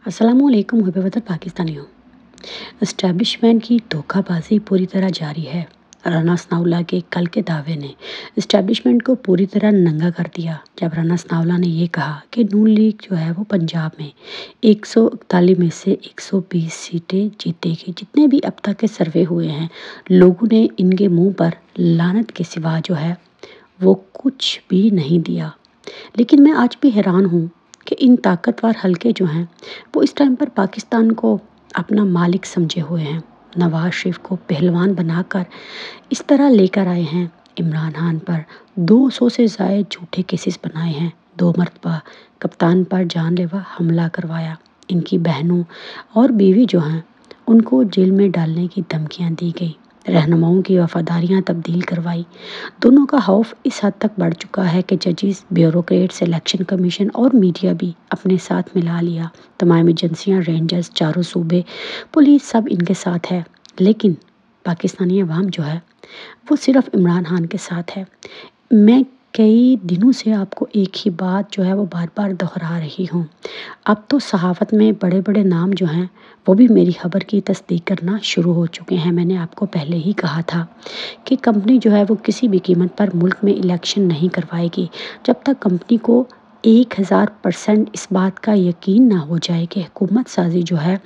अस्सलामुअलैकुम हुब्बे वतन पाकिस्तानियों। एस्टैब्लिशमेंट की धोखाबाजी पूरी तरह जारी है। राना सनाउल्लाह के कल के दावे ने एस्टैब्लिशमेंट को पूरी तरह नंगा कर दिया जब राना सनाउल्लाह ने ये कहा कि नून लीग जो है वो पंजाब में 141 में से 120 सीटें जीतेगी। जितने भी अब तक के सर्वे हुए हैं, लोगों ने इनके मुंह पर लानत के सिवा जो है वो कुछ भी नहीं दिया। लेकिन मैं आज भी हैरान हूँ कि इन ताकतवर हलके जो हैं वो इस टाइम पर पाकिस्तान को अपना मालिक समझे हुए हैं। नवाज शरीफ को पहलवान बनाकर इस तरह लेकर आए हैं। इमरान खान पर 200 से ज़ायद झूठे केसेस बनाए हैं। 2 मरतबा कप्तान पर जानलेवा हमला करवाया। इनकी बहनों और बीवी जो हैं उनको जेल में डालने की धमकियां दी गई। रहनुमाओं की वफादारियां तब्दील करवाई। दोनों का खौफ इस हद तक बढ़ चुका है कि जजेस, ब्यूरोक्रेट्स, इलेक्शन कमीशन और मीडिया भी अपने साथ मिला लिया। तमाम एजेंसियां, रेंजर्स, चारों सूबे, पुलिस सब इनके साथ है। लेकिन पाकिस्तानी अवाम जो है वो सिर्फ इमरान खान के साथ है। मैं कई दिनों से आपको एक ही बात जो है वो बार बार दोहरा रही हूँ। अब तो सहाफ़त में बड़े बड़े नाम जो हैं वो भी मेरी खबर की तस्दीक करना शुरू हो चुके हैं। मैंने आपको पहले ही कहा था कि कंपनी जो है वो किसी भी कीमत पर मुल्क में इलेक्शन नहीं करवाएगी जब तक कंपनी को 1000% इस बात का यकीन ना हो जाए कि हुकूमत साजी जो है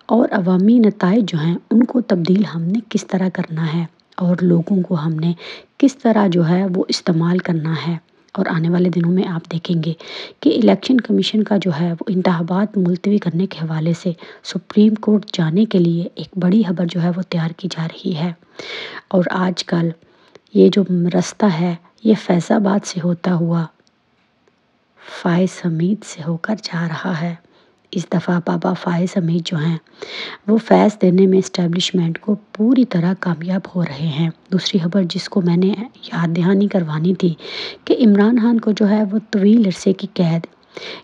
और अवामी नताइज जो हैं उनको तब्दील हमने किस तरह करना है और लोगों को हमने किस तरह जो है वो इस्तेमाल करना है। और आने वाले दिनों में आप देखेंगे कि इलेक्शन कमीशन का जो है वो इंतखाबात मुलतवी करने के हवाले से सुप्रीम कोर्ट जाने के लिए एक बड़ी खबर जो है वो तैयार की जा रही है। और आजकल ये जो रास्ता है ये फैज़ाबाद से होता हुआ फ़ाइज़ हमीद से होकर जा रहा है। इस दफ़ा बाबा फ़ाइज़ हमीद जो हैं वो फैज़ देने में इस्टेब्लिशमेंट को पूरी तरह कामयाब हो रहे हैं। दूसरी खबर जिसको मैंने याद दहानी करवानी थी कि इमरान खान को जो है वो तवील अरसे की कैद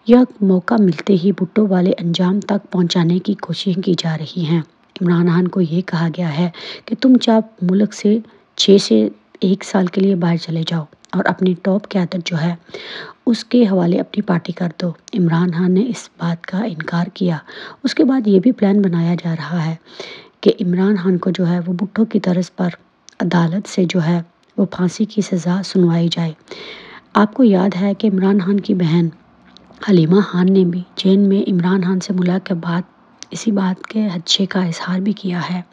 या मौका मिलते ही भुट्टो वाले अंजाम तक पहुंचाने की कोशिशें की जा रही हैं। इमरान खान को ये कहा गया है कि तुम चाहे मुल्क से 6 से 1 साल के लिए बाहर चले जाओ और अपनी टॉप क़यादत जो है उसके हवाले अपनी पार्टी कर दो। इमरान खान ने इस बात का इनकार किया। उसके बाद ये भी प्लान बनाया जा रहा है कि इमरान खान को जो है वो भुट्टो की तर्ज पर अदालत से जो है वो फांसी की सज़ा सुनवाई जाए। आपको याद है कि इमरान खान की बहन हलीमा खान ने भी जेल में इमरान खान से मुलाकात के बाद इसी बात के खदशे का इजहार भी किया है।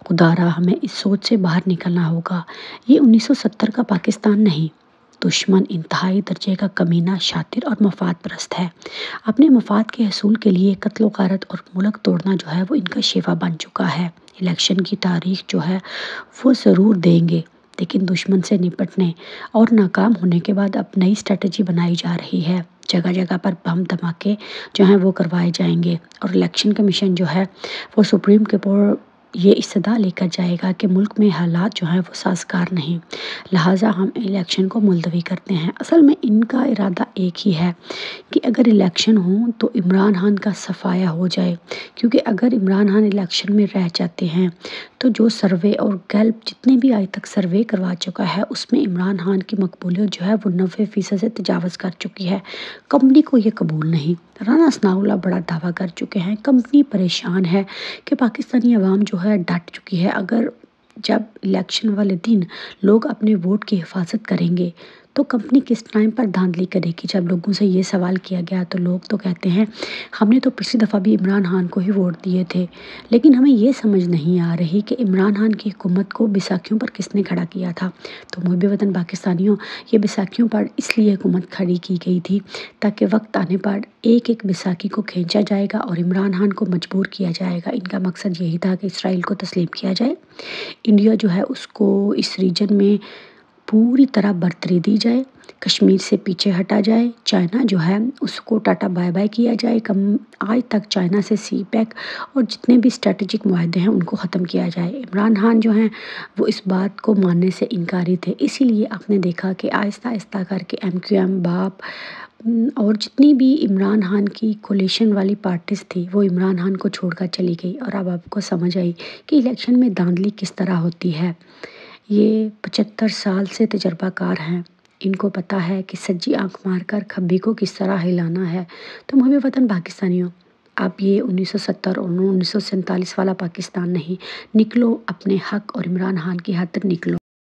खुदारा हमें इस सोच से बाहर निकलना होगा। ये 1970 का पाकिस्तान नहीं, दुश्मन इंतहाई दर्जे का कमीना, शातिर और मफाद परस्त है। अपने मफाद के हसूल के लिए कत्ल गारत और मुल्क तोड़ना जो है वो इनका शिफा बन चुका है। इलेक्शन की तारीख जो है वो ज़रूर देंगे, लेकिन दुश्मन से निपटने और नाकाम होने के बाद अब नई स्ट्रेटजी बनाई जा रही है। जगह जगह पर बम धमाके जो हैं वो करवाए जाएंगे और इलेक्शन कमीशन जो है वो सुप्रीम कोर्ट ये इस्तदा लेकर जाएगा कि मुल्क में हालात जो हैं वो साजगार नहीं, लिहाजा हम इलेक्शन को मुलतवी करते हैं। असल में इनका इरादा एक ही है कि अगर इलेक्शन हो तो इमरान खान का सफाया हो जाए, क्योंकि अगर इमरान खान इलेक्शन में रह जाते हैं तो जो सर्वे और गैल्प जितने भी आज तक सर्वे करवा चुका है उसमें इमरान खान की मकबूलियत जो है वो 90% से तजावज़ कर चुकी है। कंपनी को ये कबूल नहीं। राना सनाउल्लाह बड़ा दावा कर चुके हैं, कंपनी परेशान है कि पाकिस्तानी अवाम जो है डट चुकी है। अगर जब इलेक्शन वाले दिन लोग अपने वोट की हिफाजत करेंगे तो कंपनी किस टाइम पर धांधली करेगी। जब लोगों से ये सवाल किया गया तो लोग तो कहते हैं हमने तो पिछली दफ़ा भी इमरान खान को ही वोट दिए थे। लेकिन हमें ये समझ नहीं आ रही कि इमरान खान की हुकूमत को बैसाखियों पर किसने खड़ा किया था। तो मुझे वतन पाकिस्तानियों, ये बैसाखियों पर इसलिए हुकूमत खड़ी की गई थी ताकि वक्त आने पर एक एक बैसाखी को खींचा जाएगा और इमरान खान को मजबूर किया जाएगा। इनका मकसद यही था कि इसराइल को तस्लीम किया जाए, इंडिया जो है उसको इस रीजन में पूरी तरह बर्तरी दी जाए, कश्मीर से पीछे हटा जाए, चाइना जो है उसको टाटा बाय बाय किया जाए। कम आज तक चाइना से सी पैक और जितने भी स्ट्रेटेजिक मुआहदे हैं उनको ख़त्म किया जाए। इमरान खान जो हैं वो इस बात को मानने से इनकारी थे। इसीलिए आपने देखा कि आहिस्ता आहिस्ता करके MQM, बाप और जितनी भी इमरान खान की कोलिशन वाली पार्टीज़ थी वो इमरान खान को छोड़कर चली गई। और अब आपको समझ आई कि इलेक्शन में धांधली किस तरह होती है। ये 75 साल से तजर्बाकार हैं, इनको पता है कि सज्जी आंख मारकर खब्बी को किस तरह हिलाना है। तो मुझे वतन पाकिस्तानियों, اب یہ 1970 اور 1947 والا پاکستان نہیں، نکلو اپنے حق اور عمران خان کی حد تک نکلو۔